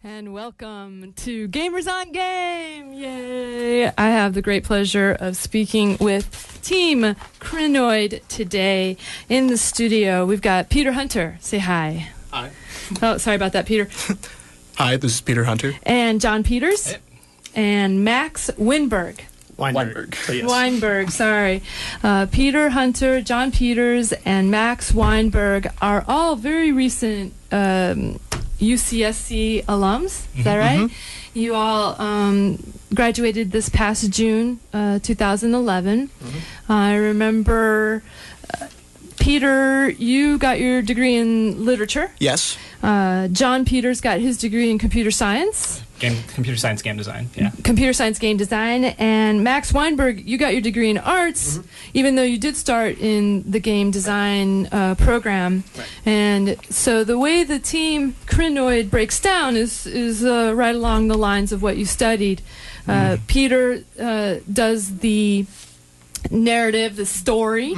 And welcome to Gamers on Game! Yay! I have the great pleasure of speaking with Team Krinoid today in the studio. We've got Peter Hunter. Say hi. Hi. Oh, sorry about that, Peter. Hi, this is Peter Hunter. And John Peters. Hey. And Max Weinberg. Weinberg. Yes. Weinberg, sorry. Peter Hunter, John Peters, and Max Weinberg are all very recent UCSC alums. Is that right? Mm-hmm. You all graduated this past June 2011. Mm-hmm. I remember, Peter, you got your degree in literature. Yes. John Peters got his degree in computer science. Computer science game design, yeah. Computer science game design. And Max Weinberg, you got your degree in arts, even though you did start in the game design program. Right. And so the way the team Krinoid breaks down is right along the lines of what you studied. Peter does the narrative, the story,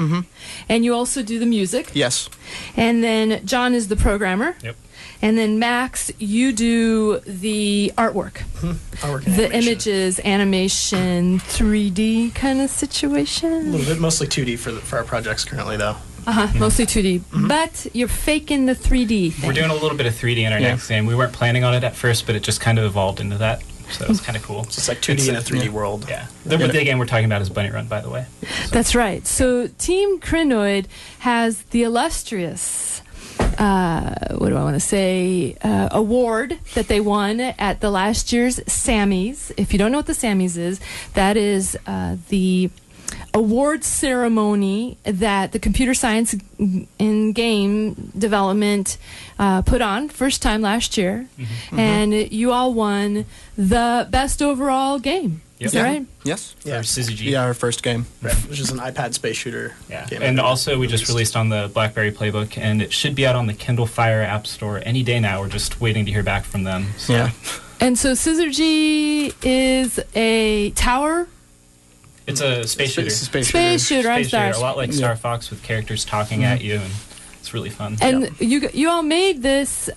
and you also do the music. Yes. And then John is the programmer. Yep. And then Max, you do the artwork. Artwork, the images, animation, 3D kind of situation. A little bit, mostly 2D for our projects currently, though. Mostly 2D. But you're faking the 3D thing. We're doing a little bit of 3D in our next game. We weren't planning on it at first, but it just kind of evolved into that. So it was kind of cool. So it's like 2D in a 3D world. Yeah. The game we're talking about is Bunny Run, by the way. So. That's right. So Team Krinoid has the illustrious, what do I want to say, award that they won at the last year's Sammys. If you don't know what the Sammys is, that is the award ceremony that the computer science in game development put on first time last year. And you all won the best overall game. Yep. Is that right? Yes. Yeah, Syzygy. Yeah, our first game. Right. Which is an iPad space shooter game. And also we just released on the BlackBerry Playbook, and it should be out on the Kindle Fire App Store any day now. We're just waiting to hear back from them. So. Yeah. And so Syzygy is a tower. It's a space shooter. It's a space shooter. I'm sorry. A lot like Star Fox with characters talking at you, and it's really fun. And you all made this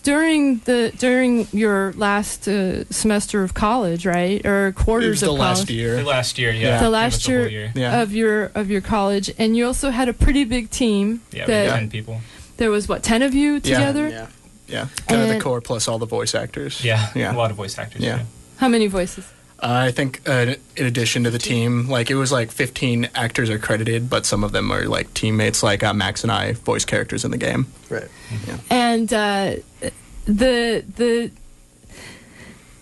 during your last semester of college, right? Or quarters of college. Last year. The last year, yeah. The last year of your college, and you also had a pretty big team. Yeah, we had 10 people. There was 10 of you together. Yeah. Kind of the core plus all the voice actors. Yeah. A lot of voice actors. Yeah. How many voices? I think in addition to the team, like it was like 15 actors are credited, but some of them are like teammates, like Max and I voice characters in the game. Right. Yeah. And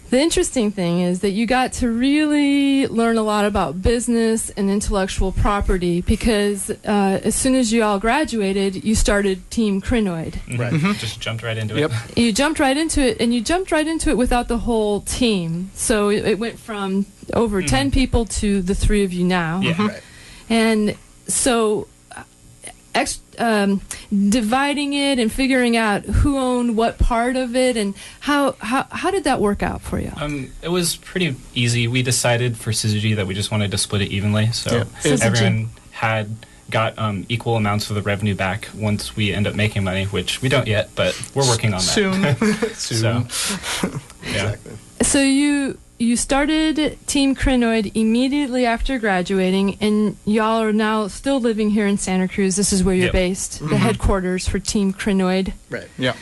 the interesting thing is that you got to really learn a lot about business and intellectual property because as soon as you all graduated, you started Team Krinoid. Right. Just jumped right into it. You jumped right into it, and you jumped right into it without the whole team. So it went from over 10 people to the 3 of you now. Yeah. Right. And so dividing it and figuring out who owned what part of it, and how did that work out for you? It was pretty easy. We decided for Syzygy that we just wanted to split it evenly, so everyone got equal amounts of the revenue back once we end up making money, which we don't yet, but we're working on that. Soon. So, yeah. Exactly. So you started Team Krinoid immediately after graduating, and y'all are now still living here in Santa Cruz. This is where you're based, the headquarters for Team Krinoid. Right. Yeah.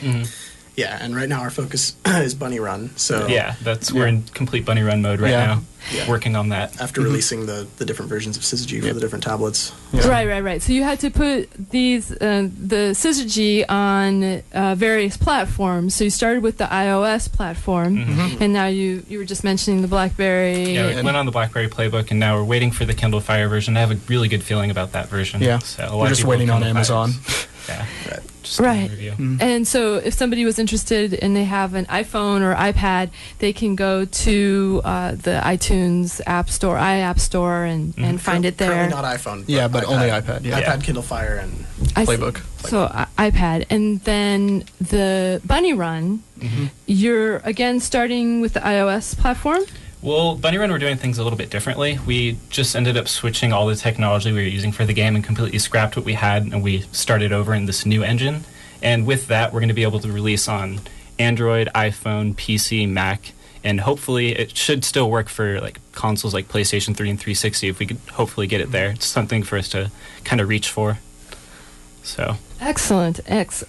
Yeah, and right now our focus is Bunny Run. So we're in complete Bunny Run mode right now. Yeah. Working on that. After releasing the different versions of Syzygy for the different tablets. Yeah. Right. So you had to put these the Syzygy on various platforms. So you started with the iOS platform, and now you were just mentioning the BlackBerry. Yeah, it went on the BlackBerry Playbook, and now we're waiting for the Kindle Fire version. I have a really good feeling about that version. Yeah, so we're just waiting on Amazon. Right. And so if somebody was interested and they have an iPhone or iPad, they can go to the iTunes App Store, iApp Store, and find it there. Currently not iPhone. But only iPad. Yeah. iPad, Kindle Fire, and Playbook. So iPad. And then the Bunny Run, you're again starting with the iOS platform? Well, Bunny Run, we're doing things a little bit differently. We just ended up switching all the technology we were using for the game and completely scrapped what we had, and we started over in this new engine. And with that, we're going to be able to release on Android, iPhone, PC, Mac, and hopefully it should still work for like consoles like PlayStation 3 and 360 if we could hopefully get it there. It's something for us to kind of reach for. So excellent.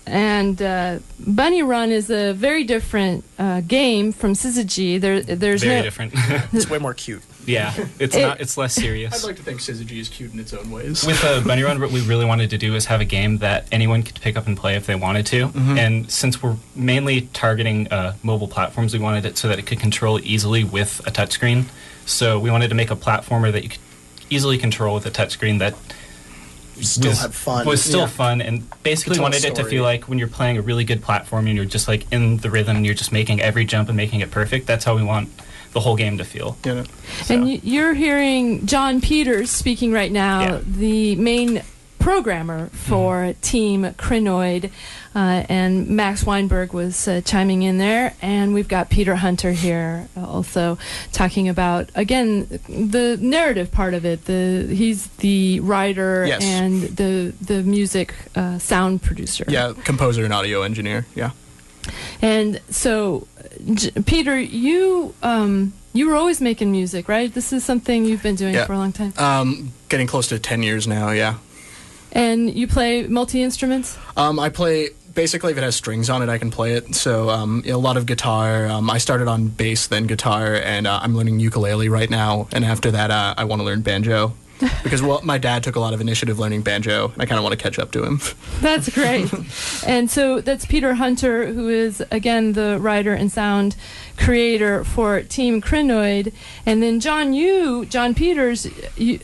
And Bunny Run is a very different game from Syzygy. There's very different. It's way more cute. Yeah, it's less serious. I'd like to think Syzygy is cute in its own ways. With Bunny Run, what we really wanted to do is have a game that anyone could pick up and play if they wanted to. Mm-hmm. And since we're mainly targeting mobile platforms, we wanted it so that it could control easily with a touchscreen. So we wanted to make a platformer that you could easily control with a touchscreen that was still fun, and basically wanted it to feel like when you're playing a really good platform and you're just like in the rhythm and you're just making every jump and making it perfect. That's how we want the whole game to feel. Yeah. So. And you're hearing John Peters speaking right now, the main programmer for Team Krinoid, and Max Weinberg was chiming in there, and we've got Peter Hunter here also talking about, again, the narrative part of it. He's the writer and the music sound producer. Yeah, composer and audio engineer, yeah. And so, Peter, you were always making music, right? This is something you've been doing for a long time. Getting close to 10 years now, yeah. And you play multi-instruments? I play, basically if it has strings on it, I can play it. So a lot of guitar. I started on bass, then guitar, and I'm learning ukulele right now. And after that, I want to learn banjo. Because my dad took a lot of initiative learning banjo, and I kind of want to catch up to him. That's great. And so that's Peter Hunter, who is, again, the writer and sound creator for Team Krinoid. And then John Peters,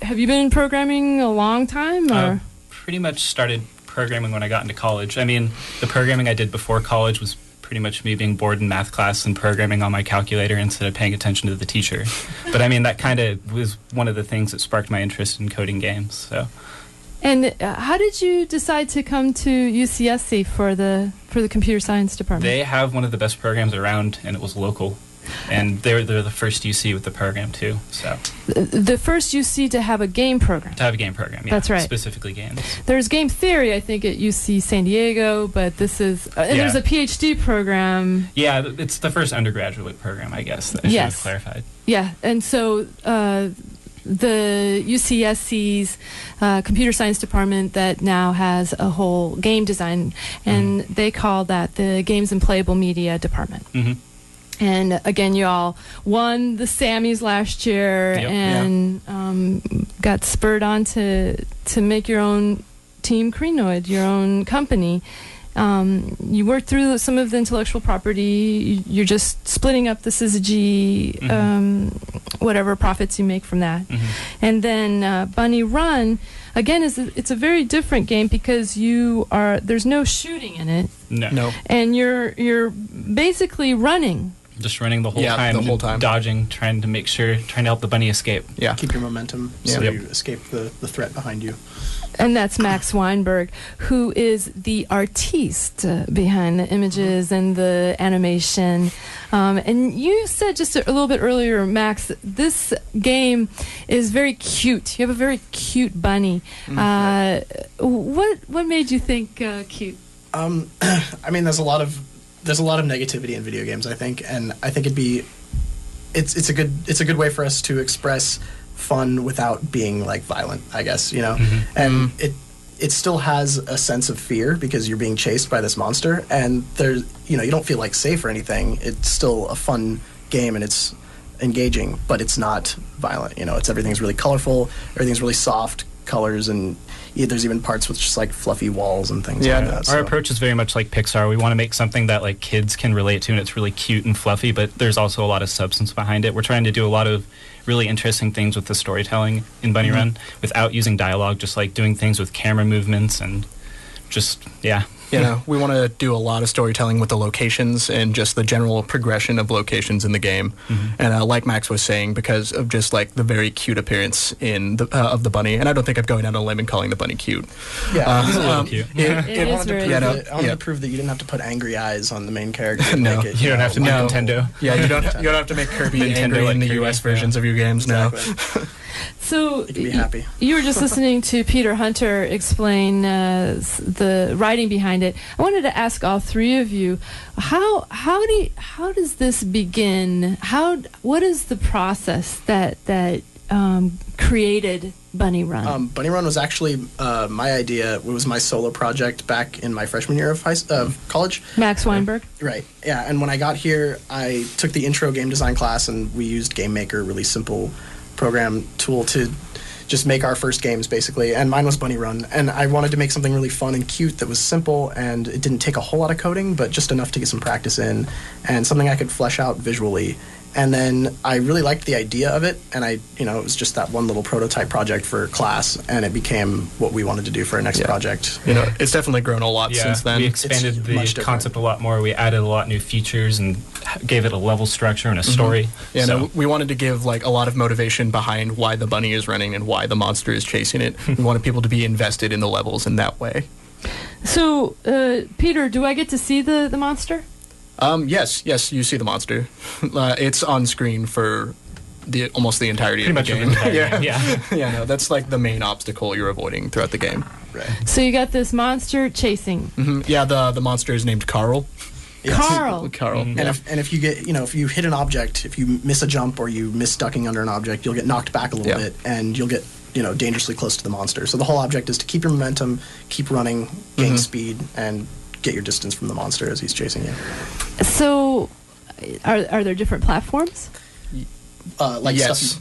have you been programming a long time? Or? Pretty much started programming when I got into college. I mean, the programming I did before college was pretty much me being bored in math class and programming on my calculator instead of paying attention to the teacher. But I mean, that kind of was one of the things that sparked my interest in coding games. So. And how did you decide to come to UCSC for the computer science department? They have one of the best programs around, and it was local. And they're the first UC with the program, too. So the first UC to have a game program. To have a game program, yeah. That's right. Specifically games. There's game theory, I think, at UC San Diego, but this is... and there's a PhD program. Yeah, it's the first undergraduate program, I guess, that I should have clarified. Yeah, and so... the UCSC's computer science department that now has a whole game design, and they call that the Games and Playable Media Department. Mm-hmm. And again, you all won the Sammys last year and got spurred on to make your own Team Krinoid, your own company. You worked through some of the intellectual property. You're just splitting up the Syzygy, whatever profits you make from that. Mm-hmm. And then Bunny Run, again, it's a very different game because there's no shooting in it. No. And you're basically running. Just running the whole time, dodging, trying to help the bunny escape. Yeah, keep your momentum so you escape the threat behind you. And that's Max Weinberg, who is the artiste behind the images and the animation. And you said just a little bit earlier, Max, this game is very cute. You have a very cute bunny. What made you think cute? I mean, there's a lot of negativity in video games, I think, and I think it's a good way for us to express fun without being like violent, I guess, and it still has a sense of fear because you're being chased by this monster, and there's you don't feel like safe or anything. It's still a fun game and it's engaging, but it's not violent. Everything's really colorful, everything's really soft colors, and there's even parts with just like fluffy walls and things like that. Our approach is very much like Pixar. We want to make something that like kids can relate to, and it's really cute and fluffy, but there's also a lot of substance behind it. We're trying to do a lot of really interesting things with the storytelling in Bunny Run without using dialogue, just like doing things with camera movements and just, we want to do a lot of storytelling with the locations and just the general progression of locations in the game. And like Max was saying, because of just like the very cute appearance of the bunny, and I don't think I'm going out on a limb and calling the bunny cute. Yeah, it's a little cute. It is very I wanted to prove that you didn't have to put angry eyes on the main character. No, make it, you don't have to make Nintendo. Yeah, you don't have to make Kirby angry in the US versions of your games now. So You can be happy. You were just listening to Peter Hunter explain the writing behind it. I wanted to ask all three of you, how does this begin? What is the process that created Bunny Run? Bunny Run was actually my idea. It was my solo project back in my freshman year of college. Max Weinberg? Right, yeah. And when I got here, I took the intro game design class, and we used Game Maker, really simple program tool to just make our first games, basically. And mine was Bunny Run. And I wanted to make something really fun and cute that was simple, and it didn't take a whole lot of coding, but just enough to get some practice in, and something I could flesh out visually. And then I really liked the idea of it, and it was just that one little prototype project for class, and it became what we wanted to do for our next project. It's definitely grown a lot since then. We expanded the concept a lot more. We added a lot new features and gave it a level structure and a story. We wanted to give a lot of motivation behind why the bunny is running and why the monster is chasing it. We wanted people to be invested in the levels in that way. So, Peter, do I get to see the monster? Yes, you see the monster. It's on screen for almost the entirety of the game. No, that's the main obstacle you're avoiding throughout the game. Right. So you got this monster chasing. Mm-hmm. Yeah, the monster is named Carl. Yes. Carl. Mm-hmm. And if you get if you hit an object, if you miss a jump or you miss ducking under an object, you'll get knocked back a little bit, and you'll get dangerously close to the monster. So the whole object is to keep your momentum, keep running, gain speed, and get your distance from the monster as he's chasing you. So, are there different platforms? Yes,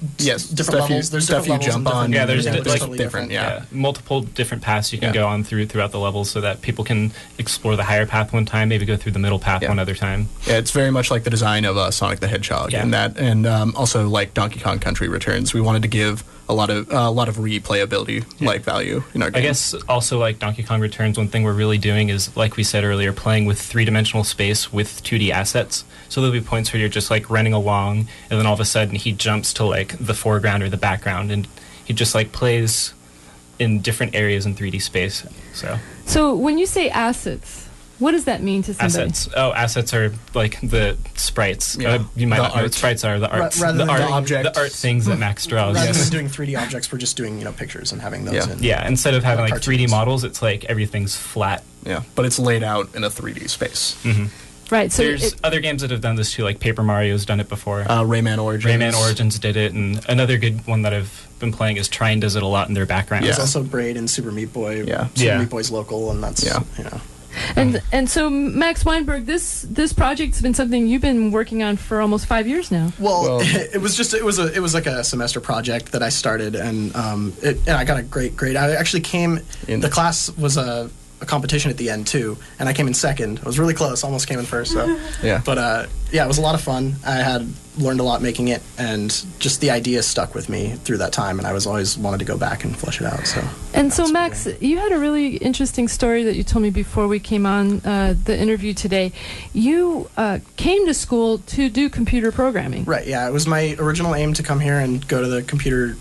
different levels. There's stuff different you jump levels on. Yeah, there's totally different. Multiple different paths you can go on throughout the levels, so that people can explore the higher path one time, maybe go through the middle path one other time. Yeah, it's very much like the design of Sonic the Hedgehog, and also like Donkey Kong Country Returns. We wanted to give a lot of replayability value in our game. I guess also like Donkey Kong Returns, one thing we're really doing is, like we said earlier, playing with three-dimensional space with 2D assets. So there'll be points where you're just running along, and then all of a sudden he jumps to the foreground or the background, and he just plays in different areas in 3D space. So when you say assets, what does that mean to somebody? Assets are the sprites. You might not know what sprites are. The art, the art things that Max draws. Rather than doing 3D objects, we're just doing pictures and having those in. Yeah, instead of having 3D cartoons. models, it's everything's flat. Yeah, but it's laid out in a 3D space. Mm-hmm. Right. So there's other games that have done this too, like Paper Mario's done it before. Rayman Origins. Rayman Origins did it, and another good one that I've been playing is Trine does it a lot in their background. There's also Braid and Super Meat Boy. Yeah. Super Meat Boy's local, and that's And so Max Weinberg, this project's been something you've been working on for almost 5 years now. Well, it was like a semester project that I started, and I got a great grade. I actually came. The class was a competition at the end too, and I came in second. I was really close, almost came in first. So but it was a lot of fun. I had learned a lot making it, and just the idea stuck with me through that time, and I was always wanted to go back and flesh it out. So Max, you had a really interesting story that you told me before we came on the interview today. You came to school to do computer programming. Right, yeah. It was my original aim to come here and go to the computer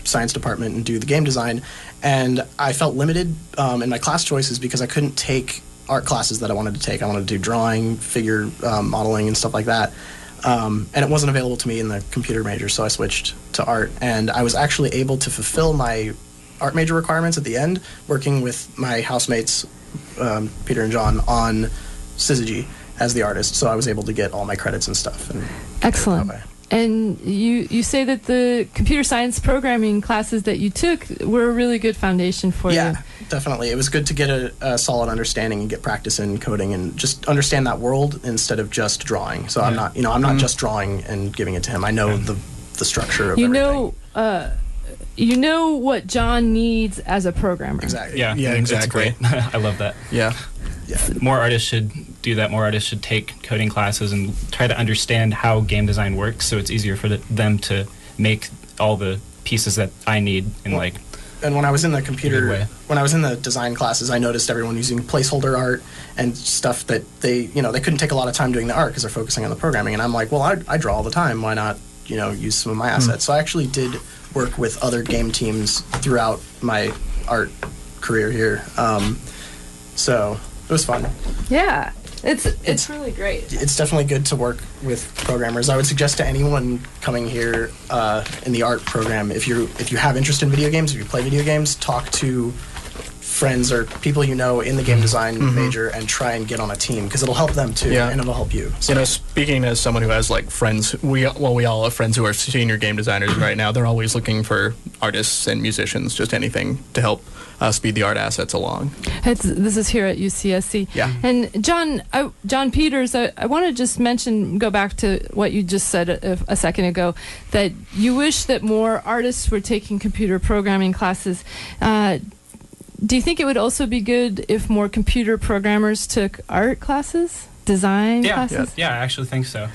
science department and do the game design, and I felt limited in my class choices because I couldn't take art classes that I wanted to take. I wanted to do drawing, figure modeling, and stuff like that. And it wasn't available to me in the computer major, so I switched to art. And I was actually able to fulfill my art major requirements at the end, working with my housemates, Peter and John, on Syzygy as the artist. So I was able to get all my credits and stuff. Excellent. And you say that the computer science programming classes that you took were a really good foundation for you. Yeah, definitely. It was good to get a solid understanding and get practice in coding and just understand that world instead of just drawing. So I'm not just drawing and giving it to him. I know the structure of everything. You know what John needs as a programmer. Exactly. Yeah, exactly. It's great. I love that. Yeah. More artists should do that. More artists should take coding classes and try to understand how game design works, so it's easier for them to make all the pieces that I need in And when I was in the when I was in the design classes, I noticed everyone using placeholder art and stuff that they couldn't take a lot of time doing the art because they're focusing on the programming. And I'm like, well, I draw all the time. Why not use some of my assets? So I actually did work with other game teams throughout my art career here. So it was fun. Yeah. It's really great. It's definitely good to work with programmers. I would suggest to anyone coming here in the art program, if you have interest in video games, if you play video games, talk to friends or people you know in the game design major and try and get on a team, because it'll help them too, and it'll help you. So. Speaking as someone who has like friends, we all have friends who are senior game designers right now. They're always looking for artists and musicians, just anything to help speed the art assets along. This is here at UCSC. Yeah. And John Peters, I want to just go back to what you just said a second ago, that you wish that more artists were taking computer programming classes. Do you think it would also be good if more computer programmers took art classes? Design classes? Yeah, I actually think so.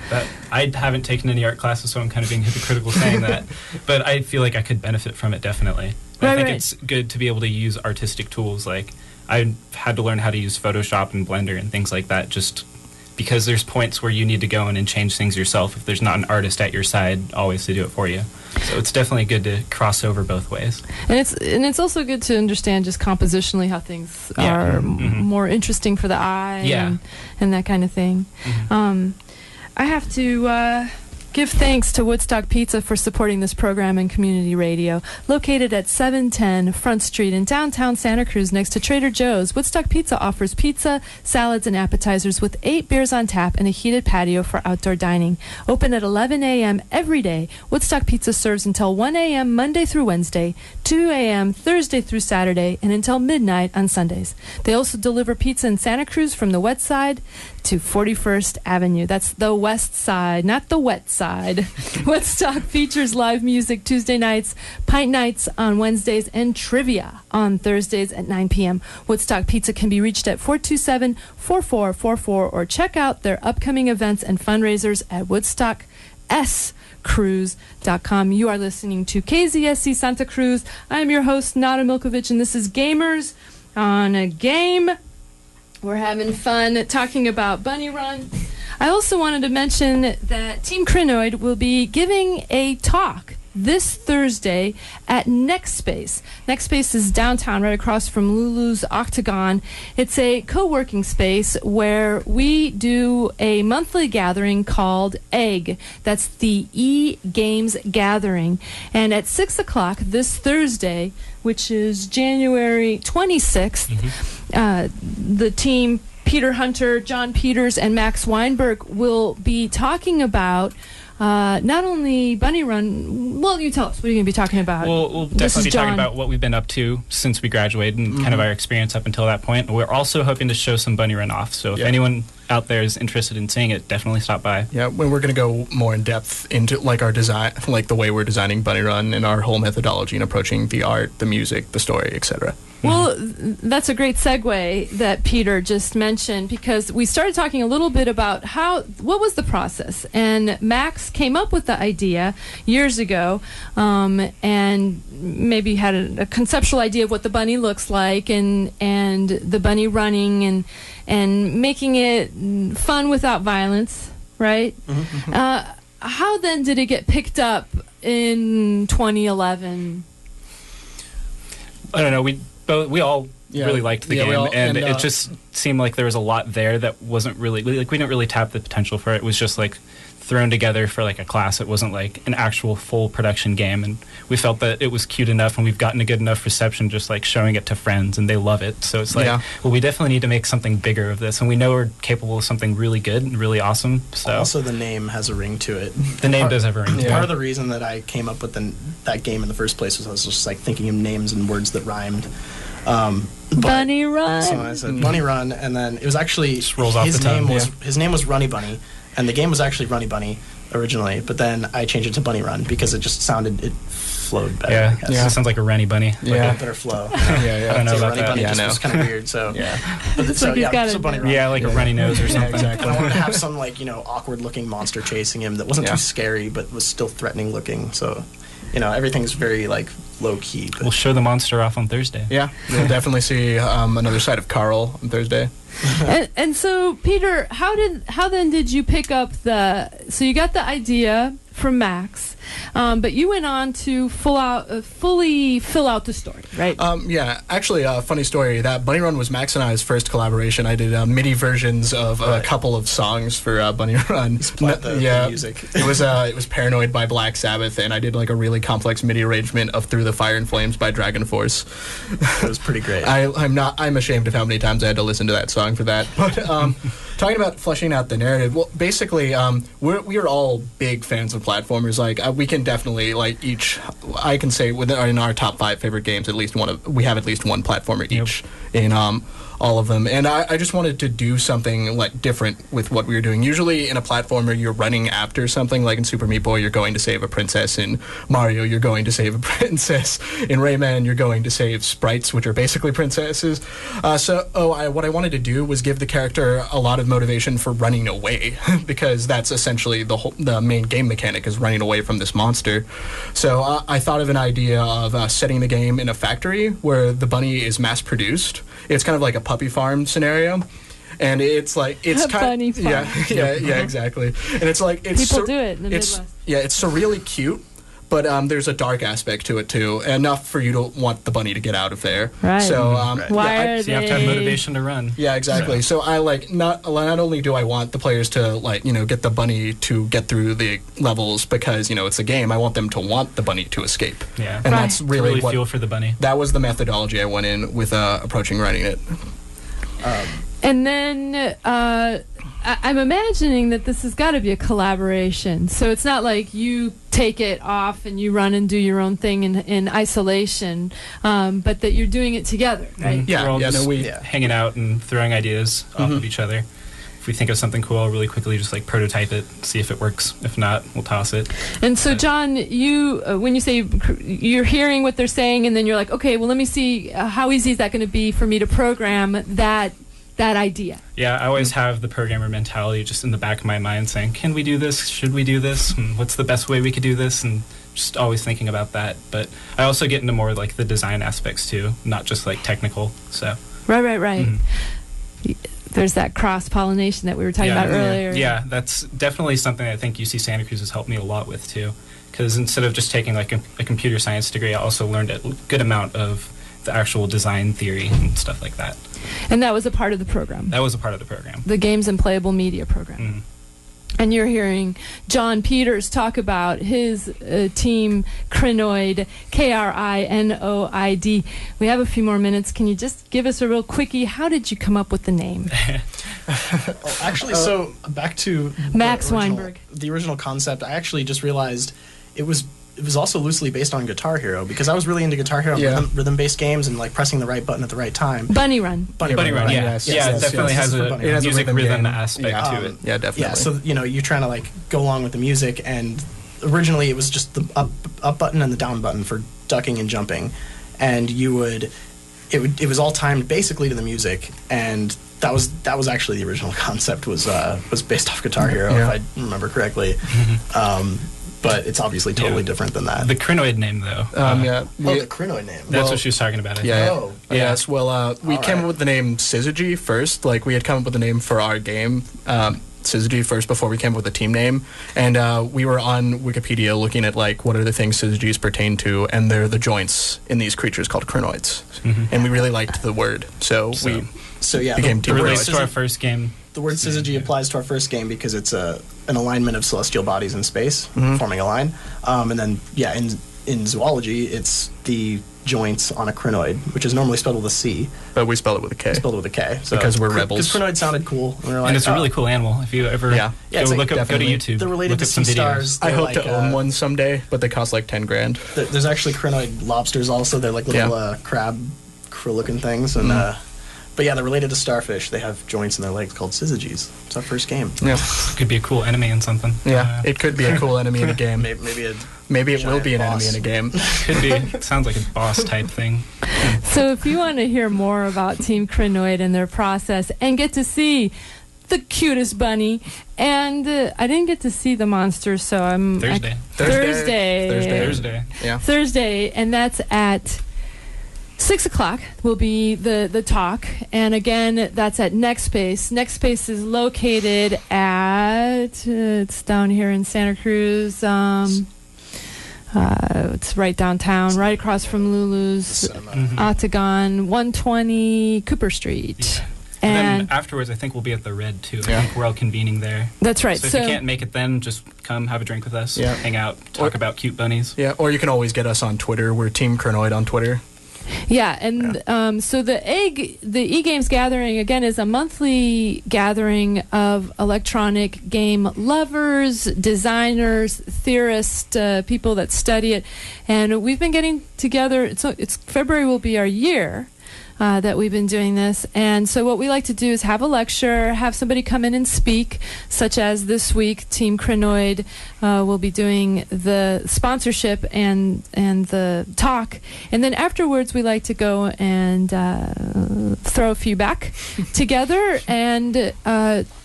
I haven't taken any art classes, so I'm kind of being hypocritical saying that. But I feel like I could benefit from it, definitely. I think it's good to be able to use artistic tools. Like, I had to learn how to use Photoshop and Blender and things like that, just because there's points where you need to go in and change things yourself if there's not an artist at your side always to do it for you. So it's definitely good to cross over both ways. And it's also good to understand just compositionally how things are more interesting for the eye and that kind of thing. I have to give thanks to Woodstock Pizza for supporting this program and community radio. Located at 710 Front Street in downtown Santa Cruz next to Trader Joe's, Woodstock Pizza offers pizza, salads, and appetizers with 8 beers on tap and a heated patio for outdoor dining. Open at 11 a.m. every day, Woodstock Pizza serves until 1 a.m. Monday through Wednesday, 2 a.m. Thursday through Saturday, and until midnight on Sundays. They also deliver pizza in Santa Cruz from the west side to 41st Avenue. That's the west side, not the wet side. Woodstock features live music Tuesday nights, pint nights on Wednesdays, and trivia on Thursdays at 9 p.m. Woodstock Pizza can be reached at 427-4444 or check out their upcoming events and fundraisers at WoodstockSCruz.com. You are listening to KZSC Santa Cruz. I'm your host, Nada Milkovich, and this is Gamers on a Game. We're having fun talking about Bunny Run. I also wanted to mention that Team Krinoid will be giving a talk this Thursday at Next Space. Next Space is downtown, right across from Lulu's Octagon. It's a co-working space where we do a monthly gathering called EGG. That's the E-Games Gathering. And at 6 o'clock this Thursday, which is January 26th, the team, Peter Hunter, John Peters, and Max Weinberg, will be talking about not only Bunny Run. Well, you tell us. What are you going to be talking about? We'll definitely be talking about what we've been up to since we graduated and kind of our experience up until that point. We're also hoping to show some Bunny Run off. So if anyone out there is interested in seeing it, definitely stop by. Yeah, we're going to go more in depth into like our design, like the way we're designing Bunny Run and our whole methodology and approaching the art, the music, the story, etc. Well, that's a great segue that Peter just mentioned, because we started talking a little bit about what was the process. And Max came up with the idea years ago, and maybe had a conceptual idea of what the bunny looks like, and the bunny running and making it fun without violence, right? How then did it get picked up in 2011? I don't know. We all really liked the game, and it just seemed like there was a lot there that wasn't really, like, we didn't really tap the potential for it. It was just like thrown together for like a class. It wasn't like an actual full production game, and we felt that it was cute enough and we've gotten a good enough reception just like showing it to friends, and they love it. So it's like, well, we definitely need to make something bigger of this, and we know we're capable of something really good and really awesome. So also the name has a ring to it. The name does have a ring to it. Part of the reason that I came up with that game in the first place was I was just like thinking of names and words that rhymed. Bunny Run. So I said Bunny Run, and then it was actually just rolls off the tongue. His name was Runny Bunny, and the game was actually Runny Bunny originally, but then I changed it to Bunny Run because it just flowed better. Yeah, it sounds like a runny bunny. Yeah, like a better flow. I don't know so about Runny that. Bunny just was kind of weird. So so Bunny Run. Yeah, like a runny nose or something. Exactly. And I wanted to have some awkward looking monster chasing him that wasn't too scary, but was still threatening looking. So. Everything's very low key. We'll show the monster off on Thursday. Yeah, we'll definitely see another side of Carl on Thursday. and so, Peter, how then did you pick up so you got the idea from Max, but you went on to fully fill out the story, right? Yeah, actually, funny story. That Bunny Run was Max and I's first collaboration. I did MIDI versions of a couple of songs for Bunny Run. The music. It was Paranoid by Black Sabbath, and I did like a really complex MIDI arrangement of Through the Fire and Flames by Dragon Force. It was pretty great. I'm ashamed of how many times I had to listen to that song for that. But talking about fleshing out the narrative, well, basically, we are all big fans of platformers. Like we can definitely I can say in our top 5 favorite games, we have at least one platformer each in all of them. And I just wanted to do something like different with what we were doing. Usually in a platformer, you're running after something. Like in Super Meat Boy, you're going to save a princess. In Mario, you're going to save a princess. In Rayman, you're going to save sprites, which are basically princesses. What I wanted to do was give the character a lot of motivation for running away, because that's essentially the main game mechanic is running away from this monster. So I thought of an idea of setting the game in a factory where the bunny is mass produced. It's kind of like a puppy farm scenario, and it's bunny farm. Yeah, exactly. And it's like people do it in the Midwest. Yeah, it's surreally cute, but there's a dark aspect to it too, enough for you to want the bunny to get out of there. Right. So why are so you have to have motivation to run. Yeah, exactly. So I not only do I want the players to get the bunny to get through the levels because it's a game. I want them to want the bunny to escape. Yeah, and that's really what feel for the bunny. That was the methodology I went in with approaching writing it. And then I'm imagining that this has got to be a collaboration. So it's not like you take it off and you run and do your own thing in isolation, but that you're doing it together, right? Mm-hmm. Yeah, we're all hanging out and throwing ideas off of each other. If we think of something cool, really quickly just prototype it, see if it works. If not, we'll toss it. And so, John, you when you say you're hearing what they're saying, and then you're like, okay, well, let me see how easy is that going to be for me to program that idea. Yeah, I always have the programmer mentality just in the back of my mind saying, can we do this? Should we do this? And what's the best way we could do this? And just always thinking about that. But I also get into more the design aspects too, not just technical. So Right. Mm-hmm. There's that cross-pollination that we were talking about earlier. Yeah, that's definitely something I think UC Santa Cruz has helped me a lot with too. Because instead of just taking a computer science degree, I also learned a good amount of the actual design theory and stuff like that. And that was a part of the program. That was a part of the program. The Games and Playable Media program. Mm-hmm. And you're hearing John Peters talk about his team, Krinoid, Krinoid. We have a few more minutes. Can you just give us a real quickie? How did you come up with the name? Actually, so back to Max Weinberg. The original concept, I actually just realized it was also loosely based on Guitar Hero, because I was really into Guitar Hero rhythm-based games and pressing the right button at the right time. Bunny Run. Bunny Run. Yeah, it definitely has a music rhythm aspect to it. Yeah, definitely. Yeah, so you're trying to go along with the music, and originally it was just the up button and the down button for ducking and jumping, and it was all timed basically to the music, and that was actually the original concept was based off Guitar Hero, if I remember correctly. But it's obviously totally different than that. The Krinoid name, though. The Krinoid name. That's what she was talking about, I think. Yes. Well, we came up with the name Syzygy first. We had come up with the name for our game, Syzygy, first before we came up with the team name. And we were on Wikipedia looking at, what are the things Syzygys pertain to, and they're the joints in these creatures called Krinoids. Mm-hmm. And we really liked the word, so we became team. It relates to our first game. The word Syzygy applies to our first game because it's an alignment of celestial bodies in space, forming a line. And then, in zoology, it's the joints on a crinoid, which is normally spelled with a C. But we spell it with a K. Spelled with a K. So because we're rebels. Because crinoid sounded cool. And it's a really cool animal. If you ever go to YouTube, they're related to sea stars. I hope to own one someday, but they cost $10,000. There's actually crinoid lobsters also. They're little crab krill-looking things. And but yeah, they're related to starfish. They have joints in their legs called Syzygys. It's our first game. Yeah. It could be a cool enemy in something. Yeah, it could be a cool enemy in a game. Maybe it will be an enemy in a game. Could be. It sounds like a boss type thing. So if you want to hear more about Team Krinoid and their process and get to see the cutest bunny, and I didn't get to see the monster, so I'm... Thursday. Yeah. Thursday, and that's at 6 o'clock will be the talk, and again, that's at Next Space. Next Space is located at it's down here in Santa Cruz. It's right downtown, right across from Lulu's, Octagon, 120 Cooper Street. Yeah. And then afterwards, I think we'll be at the Red, too. I think we're all convening there. That's right. So if you can't make it then, just come have a drink with us, hang out, talk about cute bunnies. Yeah, or you can always get us on Twitter. We're Team Krinoid on Twitter. Yeah, and so the eGames Gathering, again, is a monthly gathering of electronic game lovers, designers, theorists, people that study it. And we've been getting together. So February will be our year that we've been doing this. And so what we like to do is have a lecture, have somebody come in and speak, such as this week, Team Krinoid will be doing the sponsorship and the talk. And then afterwards, we like to go and throw a few back together. And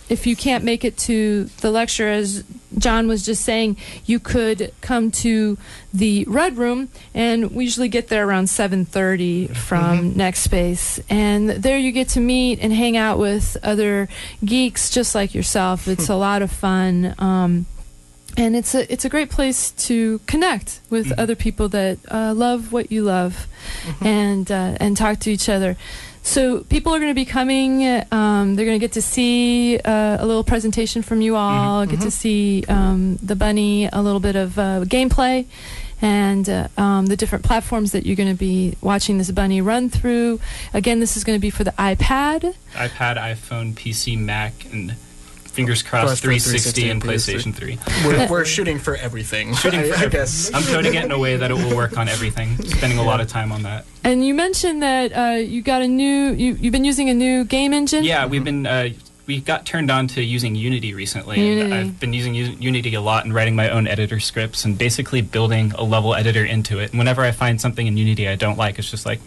if you can't make it to the lecture, as John was just saying, you could come to the Red Room, and we usually get there around 7:30 from Next Space. And there you get to meet and hang out with other geeks just like yourself. It's a lot of fun. And it's a great place to connect with other people that love what you love and talk to each other. So people are going to be coming. They're going to get to see a little presentation from you all, get to see the bunny, a little bit of gameplay, and the different platforms that you're going to be watching this bunny run through. Again, this is going to be for the iPad, iPhone, PC, Mac, and fingers crossed 360 and PlayStation 3. We're shooting for everything. I guess. I'm coding it in a way that it will work on everything. Spending a lot of time on that. And you mentioned that you got you've been using a new game engine? Yeah, we got turned on to using Unity recently. And I've been using Unity a lot and writing my own editor scripts and basically building a level editor into it. And whenever I find something in Unity I don't like, it's just like,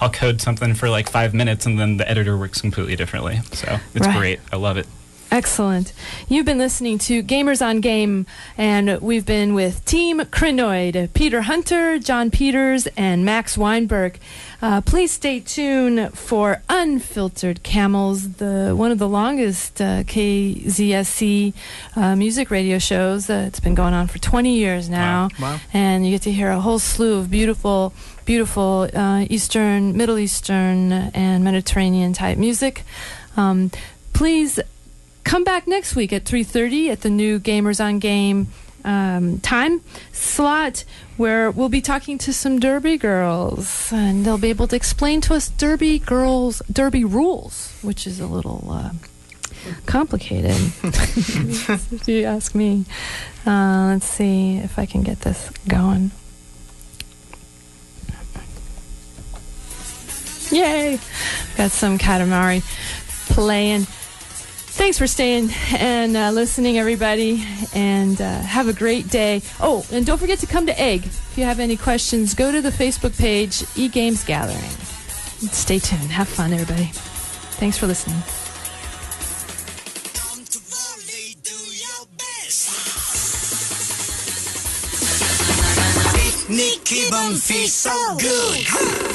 I'll code something for like 5 minutes and then the editor works completely differently. So it's great. I love it. Excellent. You've been listening to Gamers on Game, and we've been with Team Krinoid, Peter Hunter, John Peters, and Max Weinberg. Please stay tuned for Unfiltered Camels, one of the longest KZSC music radio shows. It's been going on for 20 years now. Wow. And you get to hear a whole slew of beautiful Eastern, Middle Eastern, and Mediterranean type music. Please come back next week at 3:30 at the new Gamers on Game time slot, where we'll be talking to some Derby girls, and they'll be able to explain to us Derby rules, which is a little complicated, if you ask me. Let's see if I can get this going. Yay! Got some Katamari playing. Thanks for staying and listening, everybody, and have a great day. Oh, and don't forget to come to Egg. If you have any questions, go to the Facebook page, eGames Gathering. Stay tuned. Have fun, everybody. Thanks for listening. Nick, keep on feel so good.